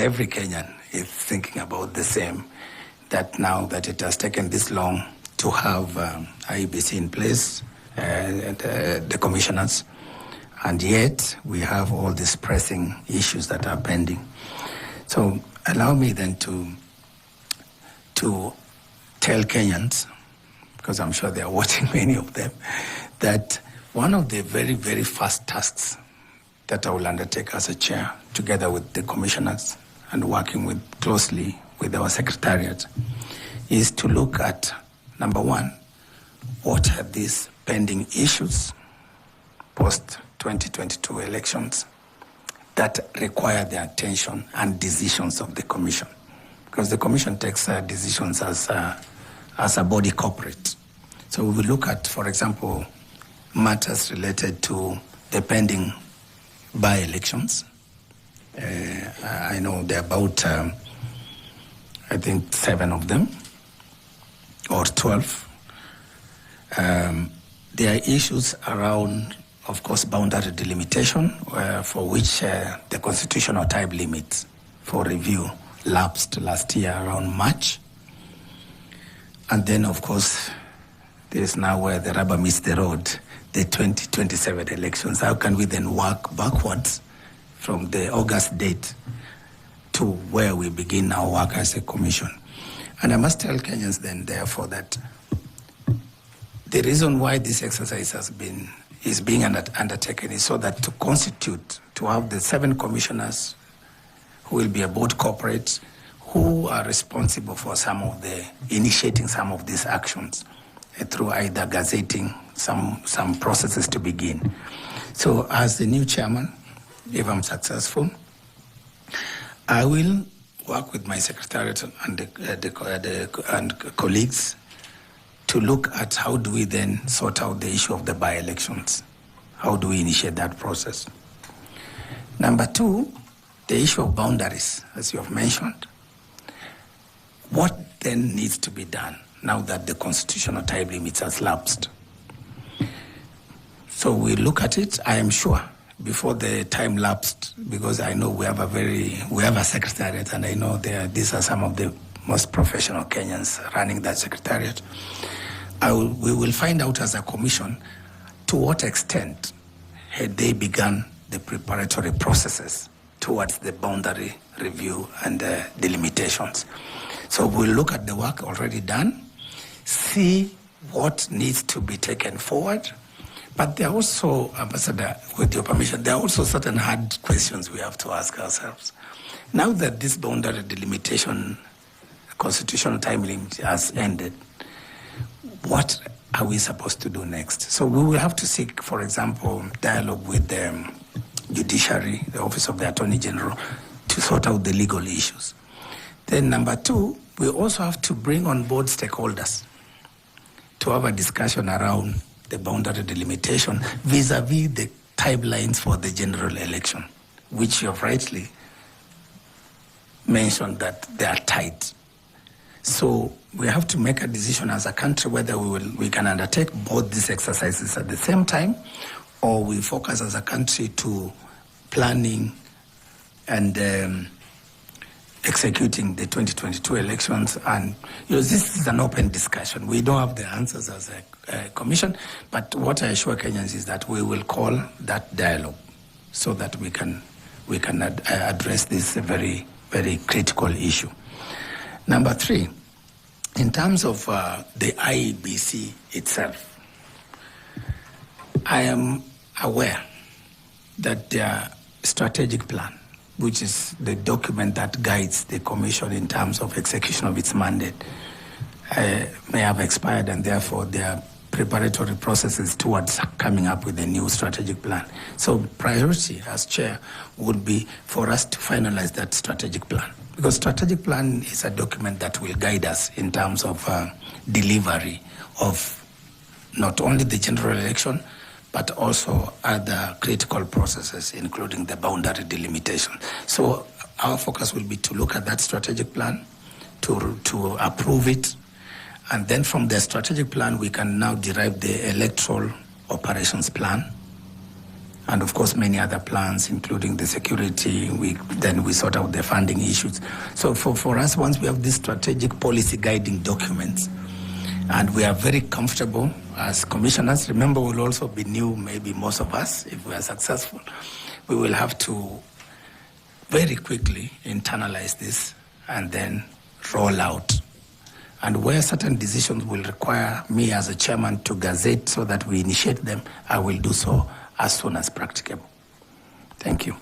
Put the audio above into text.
every Kenyan is thinking about the same, that now that it has taken this long to have IEBC in place, the commissioners, and yet we have all these pressing issues that are pending. So allow me then to tell Kenyans, because I'm sure they are watching, many of them, that one of the very, very first tasks that I will undertake as a chair, together with the commissioners and working closely with our secretariat, is to look at, number one, what are these pending issues post-2022 elections that require the attention and decisions of the Commission. Because the Commission takes decisions as a body corporate. So we will look at, for example, matters related to the pending by-elections. I know there are about, I think, 7 of them, or 12. There are issues around, of course, boundary delimitation, for which the constitutional time limits for review lapsed last year around March. And then, of course, there is now where the rubber meets the road, the 2027 elections. How can we then work backwards from the August date to where we begin our work as a commission? And I must tell Kenyans then, therefore, that the reason why this exercise is being undertaken is so that to have the 7 commissioners who will be a board corporate, who are responsible for initiating some of these actions through either gazetting some processes to begin. So as the new chairman, if I'm successful, I will work with my secretariat and colleagues to look at how do we then sort out the issue of the by-elections. How do we initiate that process? Number 2, the issue of boundaries, as you have mentioned. What then needs to be done now that the constitutional time limits has lapsed? So we look at it, I am sure, before the time lapsed, because I know we have a secretariat, and I know these are some of the most professional Kenyans running that secretariat. We will find out as a commission to what extent had they begun the preparatory processes towards the boundary review and delimitations. So we'll look at the work already done, see what needs to be taken forward. But there are also, Ambassador, with your permission, there are also certain hard questions we have to ask ourselves. Now that this boundary delimitation constitutional time limit has ended, what are we supposed to do next? So we will have to seek, for example, dialogue with the judiciary, the Office of the Attorney General, to sort out the legal issues. Then number 2, we also have to bring on board stakeholders to have a discussion around the boundary delimitation vis-a-vis the timelines for the general election, which you have rightly mentioned that they are tight. So we have to make a decision as a country whether we can undertake both these exercises at the same time, or we focus as a country to planning and executing the 2022 elections. And this is an open discussion. We don't have the answers as a commission, but what I assure Kenyans is that we will call that dialogue so that we can address this very, very critical issue. Number 3, in terms of the IEBC itself, I am aware that their strategic plan, which is the document that guides the Commission in terms of execution of its mandate, may have expired, and therefore there are preparatory processes towards coming up with a new strategic plan. So priority as chair would be for us to finalize that strategic plan, because strategic plan is a document that will guide us in terms of delivery of not only the general election, but also other critical processes, including the boundary delimitation. So our focus will be to look at that strategic plan, to approve it, and then from the strategic plan, we can now derive the electoral operations plan, and of course many other plans, including the security. Then we sort out the funding issues. So for us, once we have these strategic policy guiding documents, and we are very comfortable as commissioners, remember we'll also be new, maybe most of us, if we are successful, we will have to very quickly internalize this and then roll out. And where certain decisions will require me as a chairman to gazette so that we initiate them, I will do so as soon as practicable. Thank you.